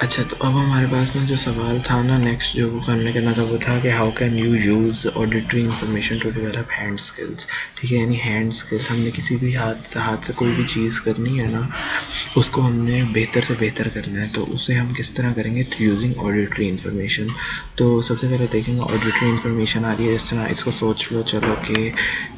अच्छा, तो अब हमारे पास ना जो सवाल था ना नेक्स्ट जो वो करने का ना था वो था कि how can you use auditory information to develop hand skills. ठीक है, यानी हैंड स्किल्स हमने किसी भी हाथ से कोई भी चीज़ करनी है ना, उसको हमने बेहतर से बेहतर करना है, तो उसे हम किस तरह करेंगे, यूजिंग ऑडिटरी इंफॉर्मेशन। तो सबसे पहले देखेंगे ऑडिटरी इंफॉर्मेशन आ रही है इस तरह, इसको सोच लो चलो कि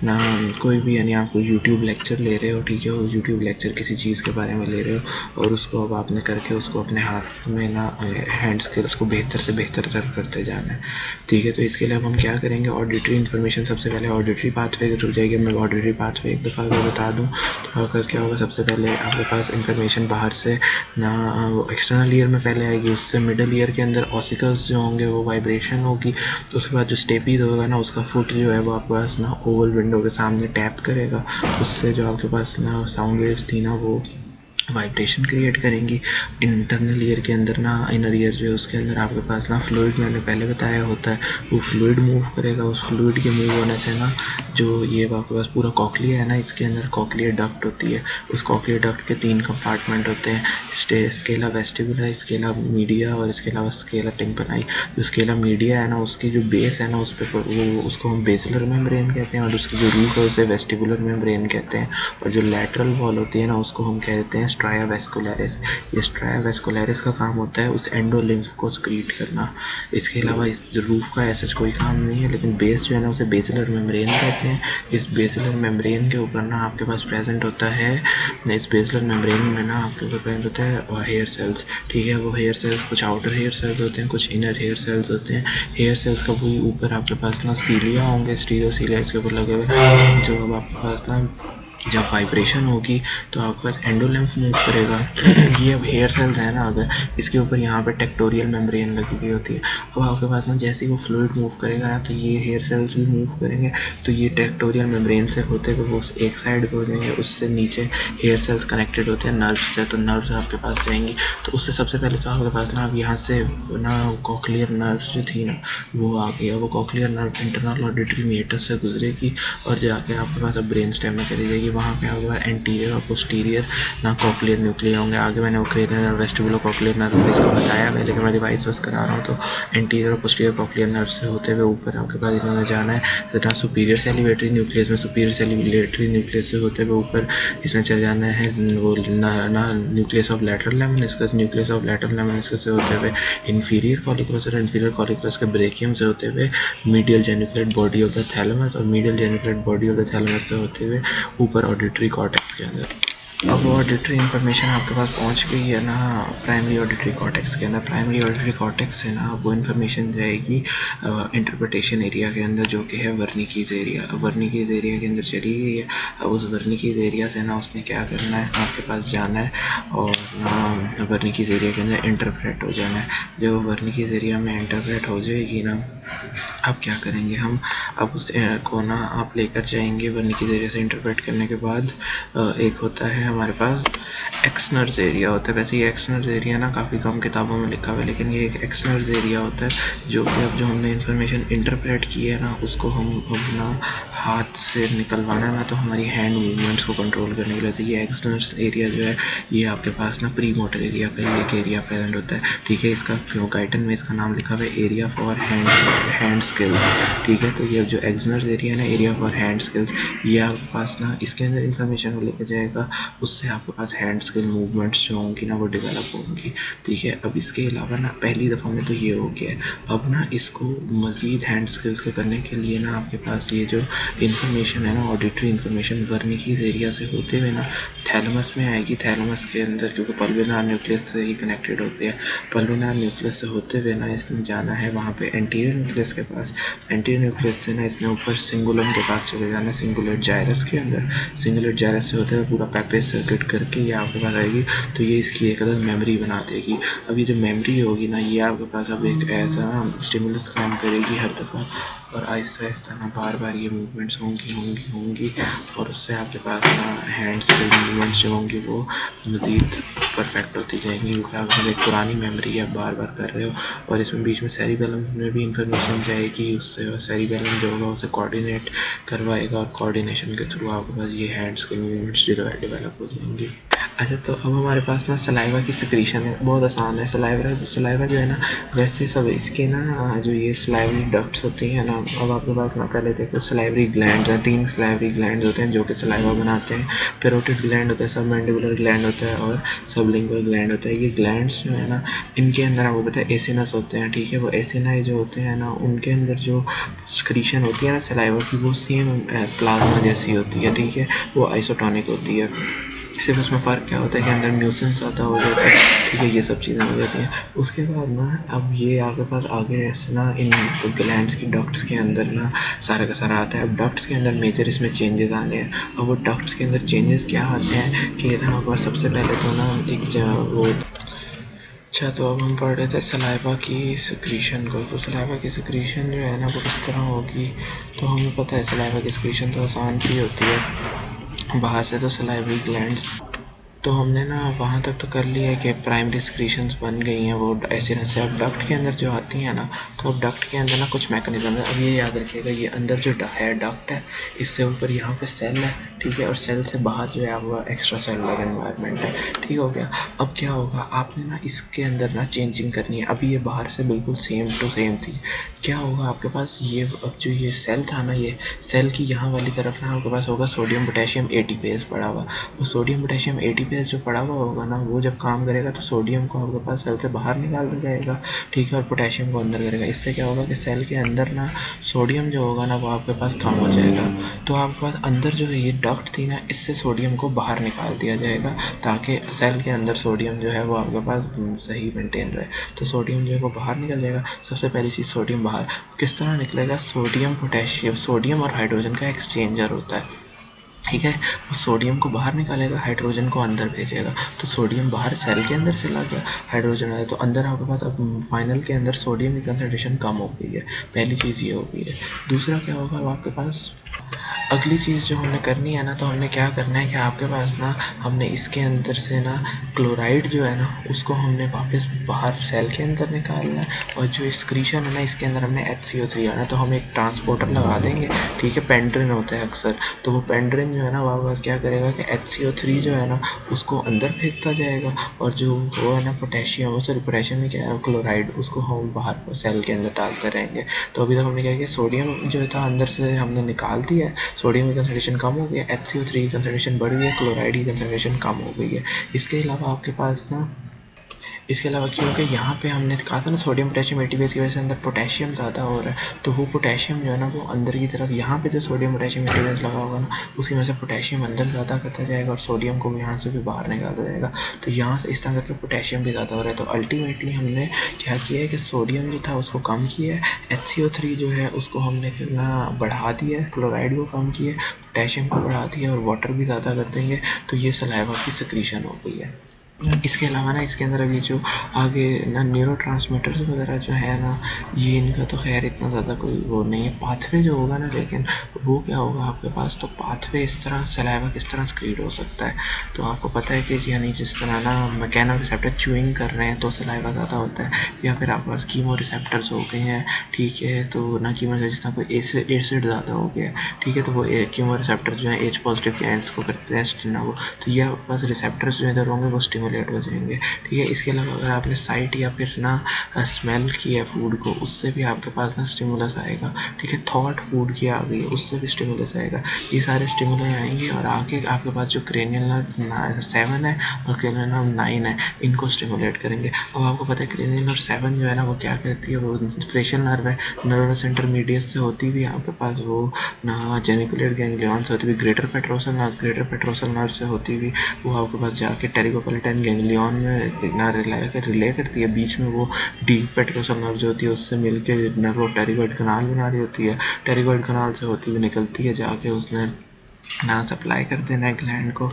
ना कोई भी, यानी आप कोई यूट्यूब लेक्चर ले रहे हो, ठीक है, वो यूट्यूब लेक्चर किसी चीज़ के बारे में ले रहे हो और उसको अब आपने करके उसको अपने हाथ में ना हैंड स्किल्स को बेहतर से बेहतर करते जाना है। ठीक है, तो इसके लिए अब हम क्या करेंगे, ऑडिटरी इन्फॉर्मेशन सबसे पहले ऑडिटरी पाथवे के थ्रू जाएगी। मैं ऑडिटरी पाथवे एक दफ़ा अगर बता दूँ तो अगर क्या होगा, सबसे पहले आपके पास इन्फॉर्मेशन बाहर से ना वो एक्सटर्नल ईयर में पहले आएगी, उससे मिडल ईयर के अंदर ऑसिकल्स जो होंगे वो वाइब्रेशन होगी, तो उसके बाद जो स्टेपीज होगा ना उसका फुट जो है वो आपके पास ना ओवल विंडो के सामने टैप करेगा, उससे जो आपके पास ना साउंड वेव्स थी ना वो वाइब्रेशन क्रिएट करेंगी। इंटरनल ईयर के अंदर ना, इनर ईयर जो है उसके अंदर आपके पास ना फ्लूइड, मैंने पहले बताया होता है, वो फ्लूइड मूव करेगा। उस फ्लूइड के मूव होने से ना जो ये आपके पास पूरा कॉकलिया है ना, इसके अंदर कॉकलियर डक्ट होती है, उस कॉकलियर डक्ट के 3 कंपार्टमेंट होते हैं, स्केला वेस्टिबुला, स्केला मीडिया और इसके अलावा स्केला टिम्पनाई। जो स्केला मीडिया है ना उसकी जो बेस है ना उस पर वो उसको हम बेसिलर मेम्ब्रेन कहते हैं, और उसकी जो रूफ है उसे वेस्टिबुलर मेम्ब्रेन कहते हैं, और जो लैटरल वॉल होती है ना उसको हम कहते हैं स्ट्राया वेस्कुलरिस। ये स्ट्राया वेस्कुलरिस का काम होता है उस एंडोलिम्फ को स्क्रीट करना। इसके अलावा इस रूफ का ऐसा कोई काम नहीं है, लेकिन बेस जो है ना उसे बेसिलर मेम्ब्रेन कहते हैं। इस बेसिलर मेम्ब्रेन के ऊपर ना आपके पास प्रेजेंट होता है, इस बेसिलर मेम्ब्रेन में ना आपके ऊपर प्रेजेंट होता है हेयर सेल्स। ठीक है, वो हेयर सेल्स कुछ आउटर हेयर सेल्स होते हैं, कुछ इनर हेयर सेल्स होते हैं। हेयर सेल्स का वही ऊपर आपके पास ना सीलिया होंगे, स्टीरियोसीलिया इसके ऊपर लगे हुए, जो अब आपके पास ना जब वाइब्रेशन होगी तो आपके पास एंडोलिम्फ मूव करेगा। ये अब हेयर सेल्स है ना, अगर इसके ऊपर यहाँ पे टेक्टोरियल मेम्ब्रेन लगी हुई होती है, अब आपके पास ना जैसे ही वो फ्लूइड मूव करेगा ना तो ये हेयर सेल्स भी मूव करेंगे, तो ये टेक्टोरियल मेम्ब्रेन से होते हुए वो एक साइड पे हो जाएंगे, उससे नीचे हेयर सेल्स कनेक्टेड होते हैं नर्व से, तो नर्व आपके पास जाएंगी। तो उससे सबसे पहले तो आपके पास ना अब यहाँ से ना कॉकलियर नर्व जो थी ना वो आ गया, वो cochlear nerve internal auditory meatus से गुजरेगी और जाके आपके पास अब ब्रेन स्टेम में चली जाएगी। वहाँ पे होगा एंटीरियर और पोस्टीरियर ना कॉकलियर न्यूक्लिया होंगे। आगे मैंने वो क्रेनियल और वेस्टिबुलर कॉकलियर नर्व इसका बताया है, लेकिन मैं डिवाइस बस करा रहा हूँ। तो एंटीरियर और पोस्टीरियर कॉकलियर नर्व से होते हुए ऊपर आपके पास इन्होंने जाना है तथा सुपीरियर सेलिवेटरी न्यूक्लियस में, सुपीरियर सेलिवेटरी न्यूक्लियस से होते हुए ऊपर इसमें चल जाना है वो ना nucleus of lateral lemniscus, nucleus of lateral lemniscus से होते हुए इंफीरियर कॉलिकुलस और इंफीरियर कॉलिकुलस के ब्रेकियम से होते हुए medial geniculate body of the thalamus, और medial geniculate body of the thalamus से होते हुए ऊपर ऑडिटरी कॉर्टेक्स के अंदर। अब वो ऑडिटरी इन्फॉर्मेशन आपके पास पहुंच गई है ना प्राइमरी ऑडिटरी कॉर्टेक्स के अंदर। प्राइमरी ऑडिटरी कॉर्टेक्स से ना वो इन्फॉर्मेशन जाएगी इंटरप्रिटेशन एरिया के अंदर, जो कि है वर्निकीज एरिया। वर्निकीज एरिया के अंदर चली गई है। अब उस वर्निकीज एरिया से ना उसने क्या करना है, आपके पास जाना है और ना वर्निकीज एरिया के अंदर इंटरप्रेट हो जाना है। जब वर्निकीज एरिया में इंटरप्रेट हो जाएगी ना, अब क्या करेंगे हम, अब उस को ना आप लेकर जाएंगे वर्निकीज एरिया से इंटरप्रेट करने के बाद एक होता है हमारे पास एक्सनर्स एरिया होता है। वैसे ये एक्सनर्स एरिया ना काफ़ी कम किताबों में लिखा हुआ है, लेकिन ये एक एक्सनर्स एरिया होता है जो कि अब जो हमने इन्फॉर्मेशन इंटरप्रेट की है ना उसको हम अपना हाथ से निकलवाना है ना, तो हमारी हैंड मूवमेंट्स को कंट्रोल करने के लिए। तो ये एक्सनर्स एरिया जो है ये आपके पास ना प्री मोटर एरिया का एक एरिया प्रेजेंट होता है। ठीक है, इसका गाइटन में इसका नाम लिखा हुआ है एरिया फॉर हैंड स्किल्स। ठीक है, तो ये जो एक्सनर्स एरिया है ना, एरिया फॉर हैंड स्किल्स, ये आपके पास ना इसके अंदर इन्फॉर्मेशन को लेकर जाएगा, उससे आपके पास हैंड स्किल मूवमेंट्स जो होंगी ना वो डेवलप होंगी। ठीक है, अब इसके अलावा ना पहली दफ़ा में तो ये हो गया, अब ना इसको मज़ीद हैंड स्किल्स को करने के लिए ना आपके पास ये जो इन्फॉर्मेशन है ना ऑडिटरी इन्फॉर्मेशन वर्निकीज एरिया से होते हुए ना थैलेमस में आएगी। थैलेमस के अंदर क्योंकि पल्विनार न्यूक्लियस से ही कनेक्टेड होते हैं, पल्विनार न्यूक्लियस से होते हुए ना इसने जाना है वहाँ पे एंटीरियर न्यूक्लियस के पास। एंटीरियर न्यूक्लियस से ना इसने ऊपर सिंगुलम के पास चले जाना है, सिंगुलेट जायरस के अंदर। सिंगुलेट जायरस से होते हुए पूरा पैपेज सर्किट करके ये आपके पास आएगी, तो ये इसकी एक अलग मेमोरी बना देगी। अब ये जो मेमोरी होगी ना ये आपके पास अब एक ऐसा स्टिमुलस काम करेगी हर दफ़ा, और आहिस्ता आहिस्ता ना बार बार ये मूवमेंट्स होंगी और उससे आपके पास ना हैंड स्किल मूवमेंट्स जो होंगी वो मज़ीद परफेक्ट होती जाएंगी, क्योंकि आप एक पुरानी मेमोरी आप बार बार कर रहे हो। और इसमें बीच में सेरिबेलम में भी इंफॉर्मेशन जाएगी, उससे सेरिबेलम जो होगा उसे कोऑर्डिनेट करवाएगा, और कोऑर्डिनेशन के थ्रू आपके पास ये हैंड स्किल मूवमेंट्स डेवलप हो जाएंगी। अच्छा, तो अब हमारे पास ना सलाइवा की सिक्रीशन है, बहुत आसान है। सलाइवा जो है ना, वैसे सब इसके ना जो ये सलाइवरी डक्ट्स होती हैं ना, अब आपके पास ना पहले देखो सलाइवरी ग्लैंड है, 3 सलाइवरी ग्लैंड होते हैं जो कि सलाइवा बनाते हैं। पेरोटिड ग्लैंड होता है, सबमैंडिबुलर ग्लैंड होता है और सबलिंगुअल ग्लैंड होता है। ये ग्लैंड्स जो है ना, इनके अंदर आपको पता है एसिनस होते हैं, ठीक है। वो एसिनाई जो होते हैं ना, उनके अंदर जो सिक्रीशन होती है ना सलाइवा की, वो सेम प्लाज्मा जैसी होती है, ठीक है। वो आइसोटोनिक होती है, सिर्फ उसमें फ़र्क क्या होता है कि अंदर न्यूसेंस ज़्यादा हो जाता है, ठीक है। ये सब चीज़ें हो जाती हैं। उसके बाद ना अब ये आपके पास आगे ऐसे ना इन ग्लैंड्स की डक्ट्स के अंदर ना सारा का सारा आता है। अब डक्ट्स के अंदर मेजर इसमें चेंजेस आने हैं। अब वो डक्ट्स के अंदर चेंजेस क्या आते हैं कि ना आपके पास सबसे पहले तो ना वो अच्छा, तो अब हम पढ़ रहे थे सलाइवा की सिक्रीशन को। तो सलाइवा की सिक्रीशन जो है ना वो किस तरह होगी, तो हमें पता है सलाइवा की सिक्रीशन तो आसान सी होती है। बाहर से तो सलाइवरी ग्लैंड्स, तो हमने ना वहाँ तक तो कर लिया है कि प्राइमरी सिक्रीशंस बन गई हैं वो एसिड से। अब डक्ट के अंदर जो आती हैं ना, तो अब डक्ट के अंदर ना कुछ मैकेनिज्म है। अब ये याद रखिएगा, ये अंदर जो है डक्ट है, इससे ऊपर यहाँ पे सेल है, ठीक है। और सेल से बाहर जो है वो एक्स्ट्रा सेलुलर एनवायरनमेंट है, ठीक हो गया। अब क्या होगा, आपने ना इसके अंदर ना चेंजिंग करनी है। अभी ये बाहर से बिल्कुल सेम टू सेम थी। क्या होगा आपके पास, ये अब जो ये सेल था ना, ये सेल की यहाँ वाली तरफ ना आपके पास होगा सोडियम पोटेशियम एटीपेज पड़ा हुआ। वो सोडियम पोटेशियम एटीपेज जो पड़ा हुआ होगा ना, वो जब काम करेगा तो सोडियम को आपके पास सेल से बाहर निकाल दिया जाएगा, ठीक है। और पोटेशियम को अंदर करेगा। इससे क्या होगा कि सेल के अंदर ना सोडियम जो होगा ना वो आपके पास कम हो जाएगा। तो आपके पास अंदर जो है ये डक्ट थी ना, इससे सोडियम को बाहर निकाल दिया जाएगा ताकि सेल के अंदर सोडियम जो है वो आपके पास सही मेंटेन रहे। तो सोडियम जो है वो बाहर निकल जाएगा। सबसे पहली चीज़ सोडियम बाहर किस तरह निकलेगा, सोडियम पोटेशियम, सोडियम और हाइड्रोजन का एक्सचेंजर होता है, ठीक है। वो सोडियम को बाहर निकालेगा, हाइड्रोजन को अंदर भेजेगा। तो सोडियम बाहर सेल के अंदर चला गया, हाइड्रोजन आया, तो अंदर आपके पास अब फाइनल के अंदर सोडियम की कंसंट्रेशन कम हो गई है। पहली चीज़ ये हो गई है। दूसरा क्या होगा, अब आपके पास अगली चीज़ जो हमने करनी है ना, तो हमने क्या करना है कि आपके पास ना हमने इसके अंदर से ना क्लोराइड जो है ना उसको हमने वापस बाहर सेल के अंदर निकालना है। और जो एक्सक्रीशन है ना इसके अंदर हमने HCO3 आना है, तो हम एक ट्रांसपोर्टर लगा देंगे, ठीक है। पेंड्रिन होता है अक्सर, तो वो पेंड्रिन जो है ना वापस क्या करेगा कि HCO3 जो है ना उसको अंदर फेंकता जाएगा, और जो वो है ना पोटेशियम, सॉरी पोटेशियम में क्या है क्लोराइड, उसको हम बाहर सेल के अंदर डालते रहेंगे। तो अभी तक हमने क्या किया, सोडियम जो था अंदर से हमने निकाल दिया है, सोडियम की कंसंट्रेशन कम हो गई है, HCO3 की कंसंट्रेशन बढ़ गई है, क्लोराइड की कंसंट्रेशन कम हो गई है। इसके अलावा आपके पास ना इसके अलावा क्योंकि यहाँ पे हमने कहा था ना सोडियम पोटेशियम एटीपेज की वजह से अंदर पोटेशियम ज़्यादा हो रहा है, तो वो पोटेशियम जो है ना वो अंदर की तरफ, यहाँ पे जो सोडियम पोटेशियम एटीपेज लगा होगा ना उसकी वजह से पोटेशियम अंदर ज़्यादा करता जाएगा और सोडियम को यहाँ से भी बाहर निकालता जाएगा। तो यहाँ से इस तरह करके पोटेशियम भी ज़्यादा हो रहा है। तो अल्टीमेटली हमने क्या किया है कि सोडियम जो था उसको कम किया है, HCO3 जो है उसको हमने ना बढ़ा दिया है, क्लोराइड को कम किया है, पोटेशियम को बढ़ा दिया और वाटर भी ज़्यादा कर देंगे। तो ये सलाइवा की सिक्रीशन हो गई है। इसके अलावा ना इसके अंदर अभी जो आगे ना न्यूरोट्रांसमीटर्स वगैरह जो है ना, ये इनका तो खैर इतना ज़्यादा कोई वो नहीं है, पाथवे जो होगा ना, लेकिन वो क्या होगा आपके पास, तो पाथवे इस तरह सलाइवा किस तरह स्क्रीड हो सकता है। तो आपको पता है कि यानी जिस तरह ना मैकेनो रिसेप्टर च्यूइंग कर रहे हैं तो सलाइवा ज़्यादा होता है, या फिर आपके पास कीमो रिसेप्टर्स हो गए हैं, ठीक है। तो ना कीमो जिस तरह कोई एसिड ज़्यादा हो गया, ठीक है, तो वो कीमो रिसेप्टर जो है H पॉजिटिव के एंड्स को करते हैं ना वो, तो ये आपके पास रिसेप्टर्स जो इधर होंगे वो स्टिमुलेट हो जाएंगे, ठीक है। इसके अलावा अगर आपने साइट या फिर ना स्मेल किया फूड को, उससे भी आपके पास ना स्टिमुलस आएगा, ठीक है। थॉट फूड की आ गई, उससे भी स्टिमुलस आएगा। ये सारे स्टिमुलस आएंगे और आके आपके पास जो क्रेनियल नर्व 7 है और क्रेनियल नर्व 9 है, इनको स्टिमुलेट करेंगे। अब आपको पता है क्रेनियल नर्व 7 जो है ना वो क्या करती है, वो फेशियल नर्व है, नर्वस इंटरमीडिएट से होती हुई आपके पास वो ना जेनिकुलेट गैंग्लियन से होती हुई ग्रेटर पेट्रोसल नर्व से होती हुई वो आपके पास जाके टेरिकोपैलेटाइन गैंग्लियन में ना रिले करती है। बीच में वो डीप पेट्रोसल नर्व जो होती है उससे मिलके नर्व टेरिगोइड कनाल बना रही होती है, टेरिगोइड कनाल से होती हुई निकलती है, जाके उसने ना सप्लाई कर देना है ग्लैंड को।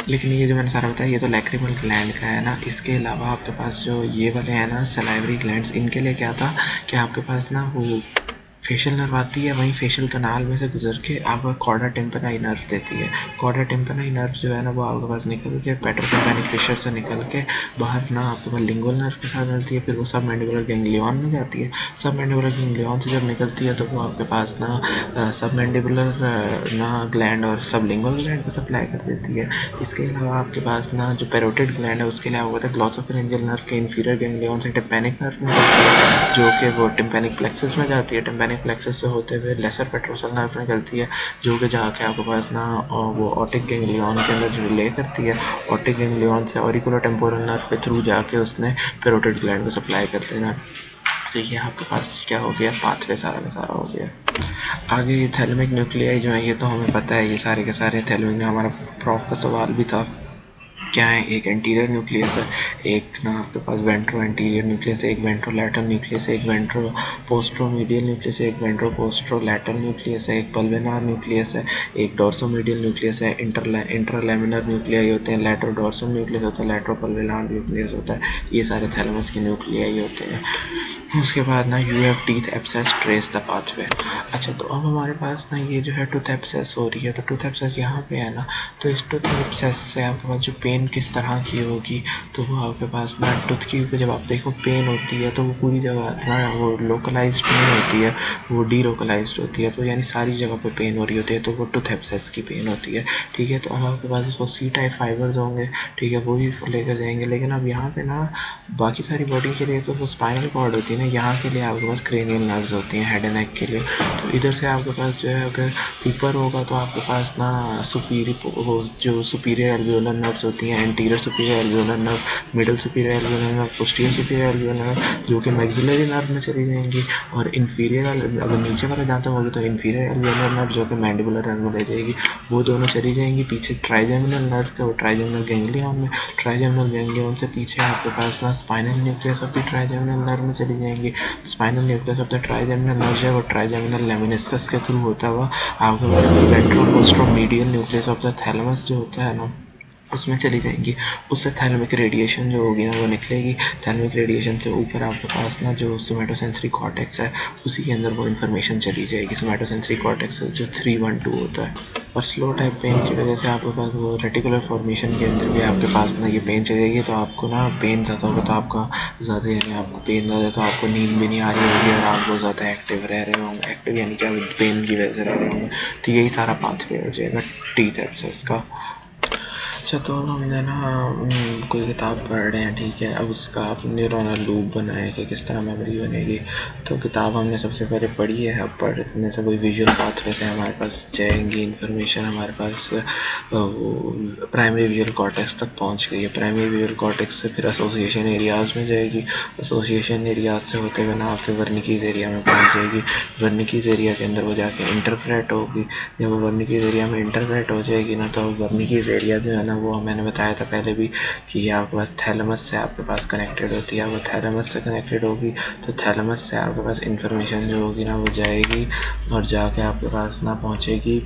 लेकिन ये जो मैंने सारा बताया ये तो लैक्रिमल ग्लैंड का है ना। इसके अलावा आपके पास जो ये वाले हैं ना सलाइवरी ग्लैंड्स, इनके लिए क्या था कि आपके पास ना वो फेशियल नर्व आती है, वहीं फेशियल कनाल में से गुजर के आपका कॉर्डा टिम्पनाई नर्व देती है। कॉर्डा टिम्पनाई नर्व जो है ना वो आपके पास निकल के पेट्रोटिम्पैनिक फिशर से निकल के बाहर ना आपके पास लिंगुअल नर्व के साथ मिलती है, फिर वो सब मैंडिबुलर गैंग्लियन में जाती है। सब मैंडिबुलर गैंग्लियन से जब निकलती है तो वो आपके पास ना सब मैंडिबुलर ना ग्लैंड और सब लिंगुअल ग्लैंड को सप्लाई कर देती है। इसके अलावा आपके पास ना जो पैरोटिड ग्लैंड है उसके अलावा होता है ग्लॉसोफेरेंजियल नर्व के इंफीरियर गैंग्लियन से टिम्पैनिक नर्व में जाती है, जो कि वो टिम्पैनिक प्लेक्सस में जाती है। टिम्पैनिक प्लेक्सस से होते हुए लेसर पेट्रोसल नर्व निकलती है, जो कि जाके आपके पास ना वो ऑटिक गैंग्लियन के अंदर रिले करती है। ऑटिक गैंग्लियन से ऑरिकुलो टेम्पोरल नर्व के थ्रू जाके उसने पैरोटिड ग्लैंड को सप्लाई कर देना। तो ये आपके पास क्या हो गया, पाथवे सारा का सारा हो गया। आगे ये थैलेमिक न्यूक्लियाई जो है ये तो हमें पता है, ये सारे के सारे थैलेमिक में हमारा प्रॉफ का सवाल भी था क्या है। एक एंटीरियर न्यूक्लियस है, एक ना आपके पास वेंट्रो एंटीरियर न्यूक्लियस है, एक वेंट्रो लैटरल न्यूक्लियस है, एक वेंट्रो पोस्ट्रोमीडियल न्यूक्लियस है, एक वेंट्रो पोस्ट्रो लैटरल न्यूक्लियस है, एक पल्वेनार न्यूक्लियस है, एक डोर्सोमीडियल न्यूक्लियस है। इंटरलैमिनर न्यूक्लियाई होते हैं, लैट्रो डोर्सल न्यूक्लियस होता है, लैट्रो पल्वेनार न्यूक्लियस होता है। ये सारे थैलेमस के न्यूक्लियाई होते हैं। उसके बाद ना you have teeth abscess trace the pathway. अच्छा, तो अब हमारे पास ना ये जो है टूथ एब्सेस हो रही है, तो टूथ एब्सेस यहाँ पे है ना, तो इस टूथ एब्सेस से आपके पास जो पेन किस तरह की होगी, तो वो आपके पास ना टूथ की जब आप देखो पेन होती है तो वो पूरी जगह ना वो लोकलाइज्ड नहीं होती है, वो डी लोकलाइज्ड होती है, तो यानी सारी जगह पे पेन हो रही होती है, तो वो टूथ एब्सेस की पेन होती है। ठीक है, तो अब आपके पास इसको सी टाइप फाइबर्स होंगे, ठीक है, वो ही लेकर जाएंगे। लेकिन अब यहाँ पे ना बाकी सारी बॉडी के लिए तो वो स्पाइनल कॉर्ड होती है ना, यहाँ के लिए आपके पास क्रेनियल नर्व्स होती हैं हेड एंड नेक के लिए। तो इधर से आपके पास जो है अगर ऊपर होगा तो आपके पास ना वो जो सुपीरियर एल्वियोलर नर्व्स होती हैं, anterior superior alveolar nerve, middle superior alveolar nerve, posterior superior alveolar nerve, जो कि मैक्सिलरी नर्व में चली जाएंगी। और इन्फीरियर अगर नीचे वाला जानते होगी तो इन्फीरियर एल्वियोलर नर्व जो कि मैंडिबुलर नर्व में ले जाएगी, वो दोनों चली जाएंगी। पीछे ट्राइजेमिनल नर्व का वो ट्राइजेमिनल गैंग्लियन में, ट्राइजेमिनल गैंग्लियन से पीछे आपके पास ना spinal nucleus of the trigeminal nerve में चली जाएंगी। Spinal nucleus of the trigeminal nerve है वो ट्राइजेमिनल लेमिनिस्कस के थ्रू होता हुआ आपके पास वेंट्रोपोस्ट्रोमीडियल न्यूक्लियस ऑफ द थैलेमस जो होता है ना उसमें चली जाएंगी। उससे थैलेमिक रेडिएशन जो होगी ना वो निकलेगी। थैलेमिक रेडिएशन से ऊपर आपके पास ना जो सोमैटोसेंसरी कॉर्टेक्स है उसी के अंदर वो इन्फॉर्मेशन चली जाएगी। सोमैटोसेंसरी कॉर्टेक्स जो 312 होता है। और स्लो टाइप पेन की वजह से आपके पास वो रेटिकुलर फॉर्मेशन के अंदर भी आपके पास ना ये पेन चलेगी, तो आपको ना पेन ज़्यादा होगा तो आपका ज़्यादा यानी आपको पेन ज़्यादा तो आपको नींद भी नहीं आ रही होगी और आप बहुत ज़्यादा एक्टिव रह रहे होंगे। एक्टिव यानी क्या, पेन की वजह से रह रहे होंगे। तो यही सारा पाथवे हो जाएगा टीथ एब्सेस का। अच्छा, तो अब हमने ना कोई किताब पढ़ रहे हैं, ठीक है, अब उसका आप न्यूरनल लूप बनाए कि किस तरह मेमोरी बनेगी। तो किताब हमने सबसे पहले पढ़ी है, अब पढ़ने से कोई विजुअल पाथवे से हमारे पास जाएंगी इन्फॉर्मेशन, हमारे पास वो प्राइमरी विजुअल कॉर्टेक्स तक पहुंच गई है। प्राइमरी विजुअल कॉर्टेक्स से फिर एसोसिएशन एरियाज़ में जाएगी, एसोसिएशन एरियाज से होते हुए ना फिर वर्निकीज एरिया में पहुँच जाएगी। वर्निकीज एरिया के अंदर वो जाके इंटरप्रेट होगी। जब वो वर्निकीज एरिया में इंटरप्रेट हो जाएगी ना तो वर्निकीज एरिया जो है ना वो मैंने बताया था पहले भी कि ये आपके पास थैलेमस से आपके पास कनेक्टेड होती है। वो थैलेमस से कनेक्टेड होगी तो थैलेमस से आपके पास इंफॉर्मेशन जो होगी ना वो जाएगी और जाके आपके पास ना पहुँचेगी,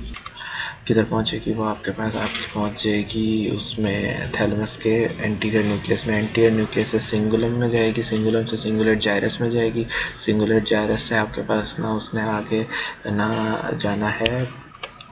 किधर पहुँचेगी, वो आपके पास पहुँच जाएगी उसमें थैलेमस के एंटीरियर न्यूक्लियस में। एंटीरियर न्यूक्लियस से सिंगुलम में जाएगी, सिंगुलम से सिंगुलेट जाइरस में जाएगी, सिंगुलेट जाइरस से आपके पास ना उसने आगे ना जाना है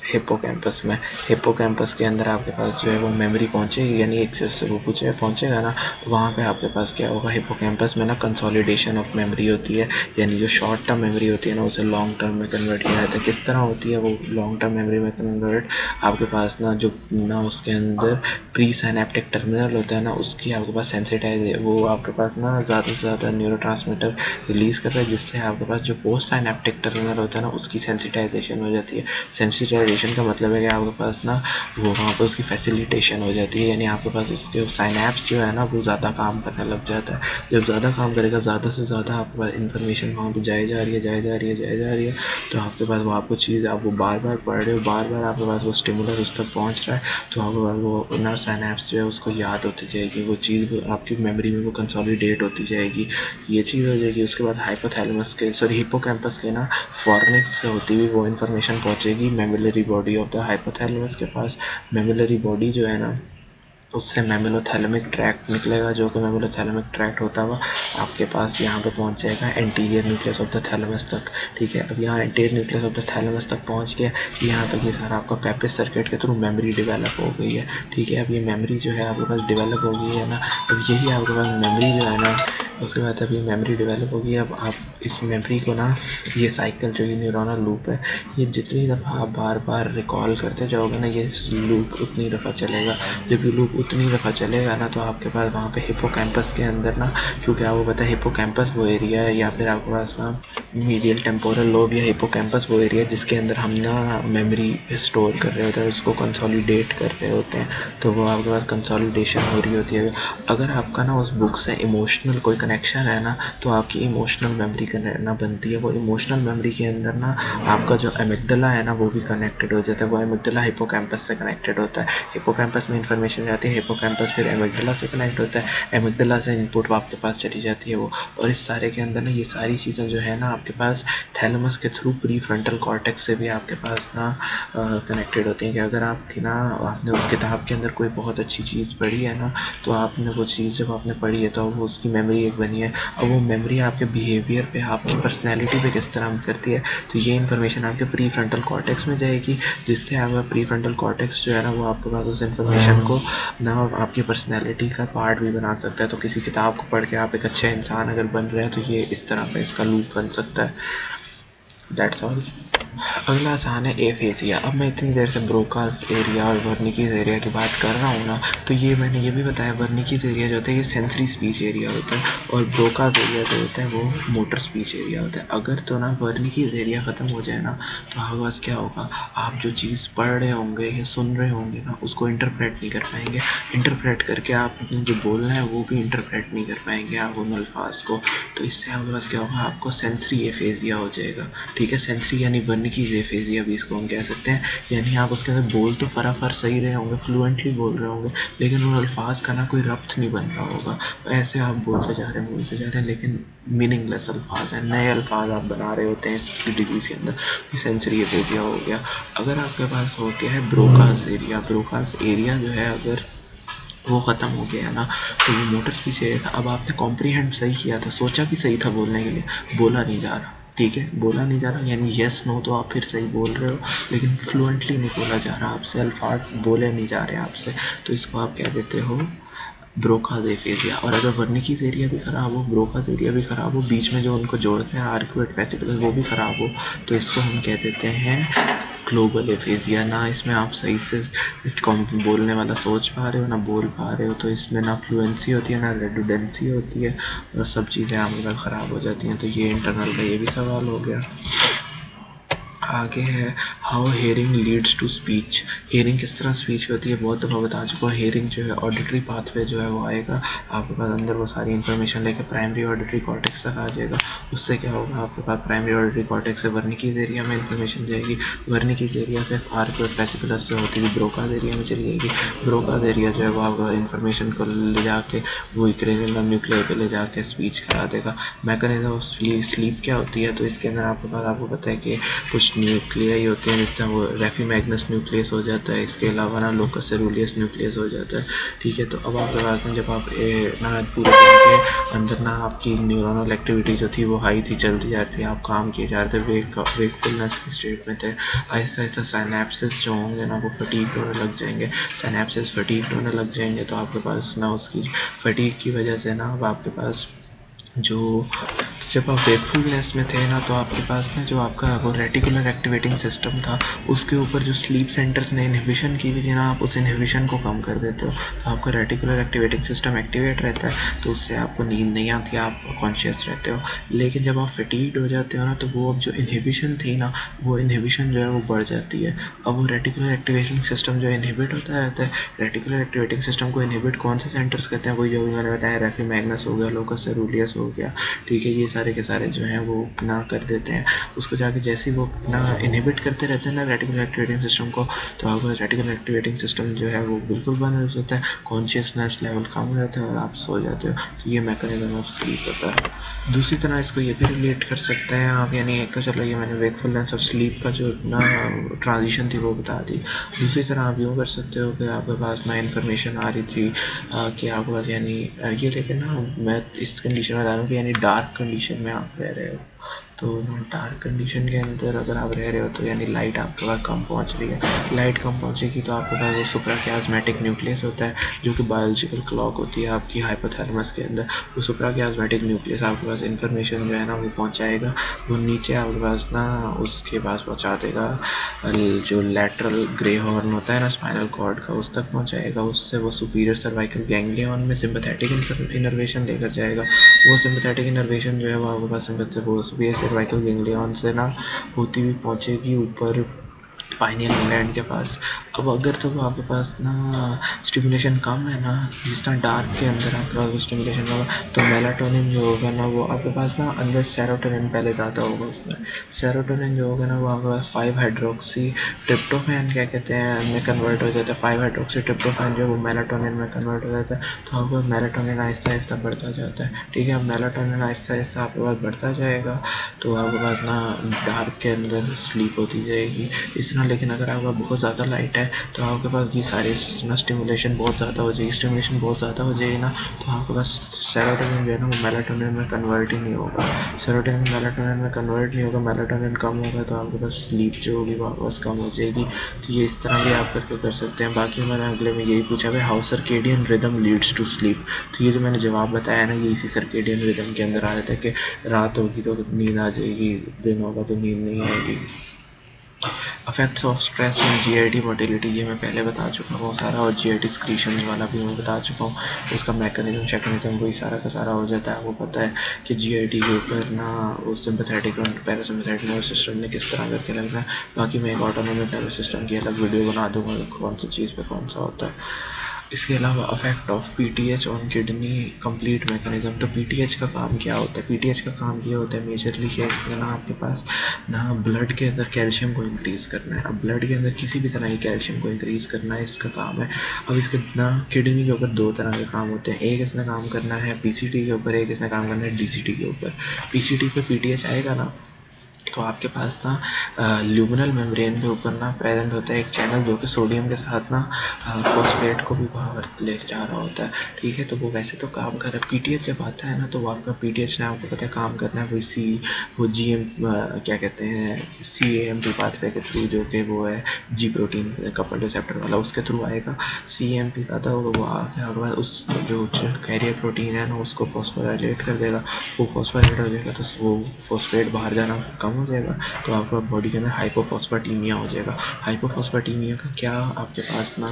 हिप्पोकैम्पस में। हिप्पोकैम्पस के अंदर आपके पास जो है वो मेमोरी पहुंचेगी, यानी एक से वो पूछे पहुंचेगा ना तो वहाँ पे आपके पास क्या होगा, हिप्पोकैम्पस में ना कंसोलिडेशन ऑफ मेमोरी होती है, यानी जो शॉर्ट टर्म मेमोरी होती है ना उसे लॉन्ग टर्म में कन्वर्ट किया जाता है। किस तरह होती है वो लॉन्ग टर्म मेमोरी में कन्वर्ट, आपके पास ना जो ना उसके अंदर प्री साइनेप्टिक टर्मिनल होता है ना उसकी आपके पास सेंसिटाइज वो आपके पास ना ज़्यादा से ज़्यादा न्यूरोट्रांसमीटर रिलीज़ करता है, जिससे आपके पास जो पोस्ट साइनेप्टिक टर्मिनल होता है ना उसकी सेंसिटाइजेशन हो जाती है। सेंसिटाइजेशन का मतलब है कि आपके पास ना वो वहाँ पर उसकी फैसिलिटेशन हो जाती है, यानी आपके पास उसके साइनैप्स जो है ना वो ज़्यादा काम करने लग जाता है। जब ज़्यादा काम करेगा ज़्यादा से ज़्यादा आपके पास इन्फॉर्मेशन वहाँ पर जाए जा रही है, तो आपके पास वो आपको चीज़ आप वो बार बार पढ़ रहे हो, बार बार आपके पास वो स्टिमुलस उस तक पहुँच रहा है, तो आपके पास वो ना साइनैप्स जो है उसको याद होती जाएगी, वो चीज़ आपकी मेमोरी में वो कंसोलिडेट होती जाएगी, ये चीज़ हो जाएगी। उसके बाद हाइपोथैलेमस के हिप्पोकैम्पस के ना फॉर्निक्स से होती हुई वो इन्फॉर्मेशन पहुँचेगी memory body of the hypothalamus के पास। मेमोरी बॉडी जो है ना उससे मेमिलोथैलेमिक ट्रैक्ट निकलेगा, जो कि मेमिलोथैलेमिक ट्रैक्ट होता हुआ आपके पास यहाँ पे पहुँच जाएगा anterior nucleus of the thalamus तक। ठीक है, अब यहाँ anterior nucleus of the thalamus तक पहुँच गया, यहाँ तक ये सारा आपका पेपिस सर्किट के थ्रू मेमोरी डेवलप हो गई है। ठीक है, अब ये मेमोरी जो है आपके पास डेवलप हो गई है ना, अब यही आपके पास मेमोरी जो है ना, उसके बाद अब ये मेमोरी डेवलप होगी। अब आप इस मेमोरी को ना, ये साइकिल जो ये न्यूरोनल लूप है, ये जितनी दफ़ा आप बार बार रिकॉल करते जाओगे ना, ये लूप उतनी दफ़ा चलेगा। जब ये लूप उतनी दफ़ा चलेगा ना, तो आपके पास वहाँ पे हिप्पोकैम्पस के अंदर ना, क्योंकि आपको पता है हिप्पोकैम्पस वो एरिया है, या फिर आपके पास ना मीडियल टेम्पोरल लोब या हिप्पोकैम्पस वो एरिया जिसके अंदर हम ना मेमोरी स्टोर कर रहे होते हैं, उसको कंसोलिडेट कर रहे होते हैं। तो वो आपके पास कंसोलिडेशन हो रही होती है। अगर आपका ना उस बुक से इमोशनल कोई कनेक्शन है ना, तो आपकी इमोशनल मेमोरी करना बनती है। वो इमोशनल मेमोरी के अंदर ना आपका जो एमिगडाला है ना, वो भी कनेक्टेड हो जाता है। वो एमिगडाला हिप्पोकैम्पस से कनेक्टेड होता है। हिप्पोकैम्पस में इंफॉर्मेशन जाती है, हिप्पोकैम्पस फिर एमिगडाला से कनेक्ट होता है, एमिगडाला से इनपुट आपके पास चली जाती है वो। और इस सारे के अंदर ना ये सारी चीज़ें जो है ना आपके पास थैलेमस के थ्रू प्री फ्रंटल कॉर्टेक्स से भी आपके पास ना कनेक्टेड होती हैं। कि अगर आपकी ना, आपने उस किताब के अंदर कोई बहुत अच्छी चीज़ पढ़ी है ना, तो आपने वो चीज़ जब आपने पढ़ी है तो वो उसकी मेमोरी एक बनी है। अब वो मेमोरी आपके बिहेवियर पे, आपकी पर्सनैलिटी पे किस तरह करती है, तो ये इन्फॉर्मेशन आपके प्री फ्रंटल कॉर्टेक्स में जाएगी, जिससे आपका प्री फ्रंटल कॉर्टेक्स जो है ना, वो आपके पास उस इन्फॉर्मेशन को ना आपकी पर्सनैलिटी का पार्ट भी बना सकता है। तो किसी किताब को पढ़ के आप एक अच्छे इंसान अगर बन रहे हैं, तो ये इस तरह का इसका लूप बन सकता है। That's all. अगला आसान है एफेसिया। अब मैं इतनी देर से ब्रोकास एरिया और वर्निकीज एरिया की बात कर रहा हूँ ना, तो ये मैंने ये भी बताया, वर्निकीज एरिया जो होता है ये सेंसरी स्पीच एरिया होता है, और ब्रोकास एरिया जो होता है वो मोटर स्पीच एरिया होता है। अगर तो ना वर्निकीज एरिया ख़त्म हो जाए ना, तो आपके पास क्या होगा, आप जो चीज़ पढ़ रहे होंगे या सुन रहे होंगे ना, उसको इंटरप्रेट नहीं कर पाएंगे। इंटरप्रेट करके आप जो बोलना है वो भी इंटरप्रेट नहीं कर पाएंगे आप उन अल्फाज को। तो इससे आपके पास क्या होगा, आपको सेंसरी एफेसिया हो जाएगा। ठीक है, सेंसरी यानी वर्निकीज एफेसिया भी इसको हम कह सकते हैं। यानी आप उसके अंदर बोल तो फटाफट सही रहे होंगे, फ्लुएंटली बोल रहे होंगे, लेकिन उन अल्फाज का ना कोई रब्त नहीं बन रहा होगा। ऐसे आप बोलते जा रहे हैं, लेकिन मीनिंगलेस अल्फाज हैं, नए अल्फाज आप बना रहे होते हैं इस डिजीज के अंदर। ये सेंसरी एफेसिया हो गया। अगर आपके पास हो गया है ब्रोकास एरिया, ब्रोकास एरिया जो है अगर वो ख़त्म हो गया ना, तो ये मोटर स्पीच एरिया। अब आपने कॉम्प्रीहेंड सही किया था, सोचा भी सही था बोलने के लिए, बोला नहीं जा रहा। ठीक है, बोला नहीं जा रहा यानी येस नो तो आप फिर सही बोल रहे हो, लेकिन फ्लुएंटली नहीं बोला जा रहा आपसे, अल्फाज बोले नहीं जा रहे आपसे, तो इसको आप कह देते हो ब्रोकास एफेसिया। और अगर वर्निकीज एरिया भी ख़राब हो, ब्रोकास एरिया भी ख़राब हो, बीच में जो उनको जोड़ते हैं आर्कुएट वेसिकल्स वो भी ख़राब हो, तो इसको हम कह देते हैं ग्लोबल एफेसिया। ना इसमें आप सही से बोलने वाला सोच पा रहे हो, ना बोल पा रहे हो, तो इसमें ना फ्लुएंसी होती है, ना रेडुडेंसी होती है, और सब चीज़ें आपके ख़राब हो जाती हैं। तो ये इंटरनल का ये भी सवाल हो गया। आगे है how hearing leads to speech. Hearing किस तरह स्पीच होती है बहुत दफ़ा बता चुका हूँ। हेयरिंग जो है ऑडिटरी पाथवे जो है वो आएगा आपके पास, अंदर वो सारी इन्फॉर्मेशन लेके प्राइमरी ऑडिटरी कॉर्टेक्स तक आ जाएगा। उससे क्या होगा, आपके पास प्राइमरी ऑडिटरी कॉर्टेक्स से वर्निकीज एरिया में इन्फॉर्मेशन जाएगी, वर्निकीज एरिया से आर्कुएट वेसिकुलस से होती हुई ब्रोकास एरिया में चली जाएगी। ब्रोकास एरिया जो है वो आपका इन्फॉर्मेशन को ले जाके वो क्रेनियम न्यूक्लियर पे ले जाके स्पीच करा देगा। मैकेनिज्म ऑफ स्लीप क्या होती है, तो इसके अंदर आपके पास आपको पता है कि कुछ न्यूक्लियाई होते हैं, जिससे वो रेफीमैग्नस न्यूक्लियस हो जाता है, इसके अलावा ना लोकस सेरुलियस न्यूक्लियस हो जाता है। ठीक है, तो अब आपके पास में जब आप ना पूरे दिन के अंदर ना आपकी न्यूरोनल एक्टिविटी जो थी वो हाई थी, चलती जा रही थी, आप काम किए जा रहे थे, वेकफुलनेस की स्टेट में थे। आहिस्ता आहिस्ता साइनेप्सिस जो होंगे ना वो फटीग होने लग जाएंगे। साइनेप्सिस फटीग होने लग जाएंगे तो आपके पास ना उसकी फटीग की वजह से ना अब आपके पास जो जब आप वेकफुलनेस में थे ना, तो आपके पास ना जो आपका वो रेटिकुलर एक्टिवेटिंग सिस्टम था, उसके ऊपर जो स्लीप सेंटर्स ने इनहिबिशन की हुई थी ना, आप उस इनहिबिशन को कम कर देते हो, तो आपका रेटिकुलर एक्टिवेटिंग सिस्टम एक्टिवेट रहता है, तो उससे आपको नींद नहीं आती, आप कॉन्शियस रहते हो। लेकिन जब आप फटीग्ड हो जाते हो ना, तो वो अब जो इनहिबिशन थी ना, वो इनहिबिशन जो है वो बढ़ जाती है। अब वो रेटिकुलर एक्टिवेटिंग सिस्टम जो इनहिबिट होता रहता है, रेटिकुलर एक्टिवेटिंग सिस्टम को इनहिबिट कौन से सेंटर्स कहते हैं, वही जो भी मैंने बताया, रेफीमैग्नस हो गया, लोकस सेरुलियस हो गया। ठीक है, ये सारे के सारे जो हैं वो ना कर देते हैं, उसको जाके जैसे ही वो ना इनहिबिट करते रहते हैं ना रेटिकुलर एक्टिवेटिंग सिस्टम को, तो आपका रेटिकुलर एक्टिवेटिंग सिस्टम जो है वो बिल्कुल बंद हो जाता है, कॉन्शियसनेस लेवल कम हो जाता है और आप सो जाते हो। तो ये मैकेनिज्म ऑफ स्लीप होता है। दूसरी तरह इसको ये भी रिलेट कर सकते हैं आप, यानी एक तो चलो ये मैंने वेकफुलनेस और स्लीप का जो ना ट्रांजिशन थी वो बता दी। दूसरी तरह आप यूँ कर सकते हो कि आपके पास ना इन्फॉर्मेशन आ रही थी कि आपके पास यानी ये, लेकिन ना मैं इस कंडीशन में बता रहा हूँ कि यानी डार्क कंडीशन में आप रह रहे हो, तो डार्क कंडीशन के अंदर अगर आप रह रहे हो तो यानी लाइट आपके पास कम पहुंच रही है, लाइट कम पहुंचेगी तो आपके पास वो सुप्राकियास्मेटिक न्यूक्लियस होता है जो कि बायोलॉजिकल क्लॉक होती है आपकी हाइपोथैलेमस के अंदर। वो सुप्राकियास्मेटिक न्यूक्लियस आपके पास इन्फॉर्मेशन जो है ना वो पहुंचाएगा, वो नीचे आपके पास ना उसके पास पहुंचा देगा, जो लैटरल ग्रे हॉर्न होता है ना स्पाइनल कॉर्ड का उस तक पहुंचाएगा, उससे वो सुपीरियर सर्वाइकल गैंग्लियन में सिंपैथेटिक इनर्वेशन लेकर जाएगा। वो सिंपैथेटिक इनर्वेशन जो है वो आपके पास वो सुपीरियर सर्वाइकल गैंग्लियन से ना होती हुई पहुंचेगी ऊपर पाइनियल ग्लैंड के पास। अब अगर तो वो आपके पास ना स्टिमुलेशन कम है ना, जिस तरह डार्क के अंदर आपके पास स्टिमुलेशन होगा, तो मेलाटोनिन जो होगा ना वो आपके पास ना अंदर सेरोटोनिन पहले ज़्यादा होगा उसमें। सेरोटोनिन जो होगा ना वो आपके पास 5 हाइड्रोक्सी ट्रिप्टोफैन क्या कहते हैं में कन्वर्ट हो जाता है। 5 हाइड्रोक्सी ट्रिप्टोफैन जो है वो मेलाटोनिन में कन्वर्ट हो जाता है, तो आपका मेलाटोनिन आहिस्ता आहिस्ता बढ़ता जाता है। ठीक है, अब मेलाटोनिन आहिस्ता आहिस्ता आपके पास बढ़ता जाएगा तो आपके पास ना डार्क के अंदर स्लीप होती जाएगी इस तरह। लेकिन अगर आपका बहुत ज़्यादा लाइट है तो आपके पास ये सारी ना स्टिमुलेशन बहुत ज़्यादा हो जाएगी, स्टिमुलेशन बहुत ज़्यादा हो जाएगी ना, तो आपके पास सेरोटोनिन जो है ना वो मेलाटोनिन में कन्वर्ट ही नहीं होगा। सेरोटोनिन मेलाटोनिन में कन्वर्ट नहीं होगा, मेलाटोनिन कम होगा तो आपके पास स्लीप जो होगी वापस कम हो जाएगी। तो ये इस तरह भी आप करके कर सकते हैं। बाकी मैंने अगले में यही पूछा भाई how circadian rhythm leads to sleep, तो ये जो मैंने जवाब बताया ना ये इसी सर्केडियन रिदम के अंदर आ रहा था कि रात होगी तो नींद आ जाएगी, दिन होगा तो नींद नहीं आएगी। Effects of stress and GIT motility ये मैं पहले बता चुका हूँ सारा, और जीआईटी स्क्रीशन वाला भी मैं बता चुका हूँ, उसका मैकेनिज्म वही सारा का सारा हो जाता है। आपको पता है कि जीआईटी के ऊपर ना उस सिंपैथेटिक और पैरासिम्पैथेटिक नर्वस सिस्टम ने किस तरह करके लगना है। बाकी मैं एक ऑटोनोमिक नर्वस सिस्टम की अलग वीडियो बना दूंगा कौन सी चीज़ पे कौन सा होता है। इसके अलावा affect of PTH on kidney complete mechanism, तो पीटीएच का काम क्या होता है? पीटीएच का काम ये होता है मेजरली क्या इसमें ना आपके पास ना ब्लड के अंदर कैल्शियम को इंक्रीज करना है। अब ब्लड के अंदर किसी भी तरह की कैल्शियम को इंक्रीज करना है इसका काम है। अब इसके ना किडनी के ऊपर दो तरह के काम होते हैं, एक इसने काम करना है पीसीटी के ऊपर, एक इसने काम करना है डीसीटी के ऊपर। पीसीटी पे पीटीएच आएगा ना तो आपके पास ना ल्यूमिनल मेम्ब्रेन के ऊपर ना प्रेजेंट होता है एक चैनल जो कि सोडियम के साथ ना फॉस्फेट को भी बाहर ले जा रहा होता है। ठीक है, तो वो वैसे तो काम कर रहा है। पीटीएच जब आता है ना तो वो आपका पीटीएच ने आपको पता है काम करना है वो जीएम क्या कहते हैं सीएएमपी पाथवे के थ्रू, जो कि वो है जी प्रोटीन कपल रिसेप्टर वाला, उसके थ्रू आएगा। सीएमपी का था वो आगे उस जो कैरियर प्रोटीन है ना उसको फॉस्फोराइलेट कर देगा, वो फॉस्फोराइलेट हो जाएगा तो वो फॉस्फेट बाहर जाना कम हो जाएगा, तो आपका बॉडी के अंदर हाइपोफॉस्फेटीमिया हो जाएगा। हाइपोफॉस्फेटीमिया का क्या आपके पास ना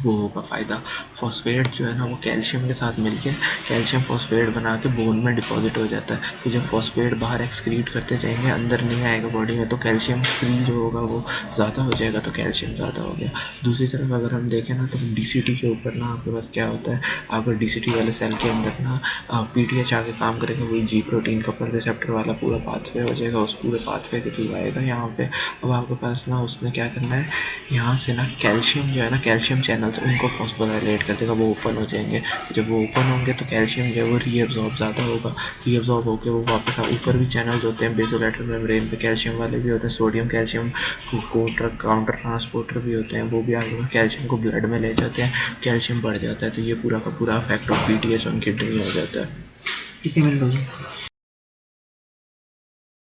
वो होगा फ़ायदा, फॉस्फेट जो है ना वो कैल्शियम के साथ मिलके कैल्शियम फॉस्फेट बना के बोन में डिपॉजिट हो जाता है। तो जब फॉस्फेट बाहर एक्सक्रीट करते जाएंगे अंदर नहीं आएगा बॉडी में, तो कैल्शियम फ्री जो होगा वो ज़्यादा हो जाएगा, तो कैल्शियम ज़्यादा हो गया। दूसरी तरफ अगर हम देखें ना तो डीसीटी के ऊपर ना आपके पास क्या होता है, आपका डीसीटी वाले सेल के अंदर ना पीटीएच आके काम करेगा, वही जी प्रोटीन कपल रिसेप्टर वाला पूरा पाथवे हो जाएगा, उस पूरे पाथवे के थ्रू आएगा यहाँ पे। अब आपके पास ना उसने क्या करना है, यहाँ से ना कैल्शियम जो है ना कैल्शियम चैनल्स उनको फॉस्फोराइलेट कर देगा, वो ओपन हो जाएंगे। जब वो ओपन होंगे तो कैल्शियम जो है वो रीअब्जॉर्ब ज़्यादा होगा, रीअब्जॉर्ब होकर वो वापस ऊपर भी चैनल्स होते हैं बेसोलैटरल मेम्ब्रेन पे कैल्शियम वाले भी होते हैं, सोडियम कैल्शियम काउंटर ट्रांसपोर्टर भी होते हैं, वो भी आगे कैल्शियम को ब्लड में ले जाते हैं, कैल्शियम बढ़ जाता है। तो ये पूरा का पूरा effect of PTH on kidney हो जाता है। ठीक है मेरे लोग।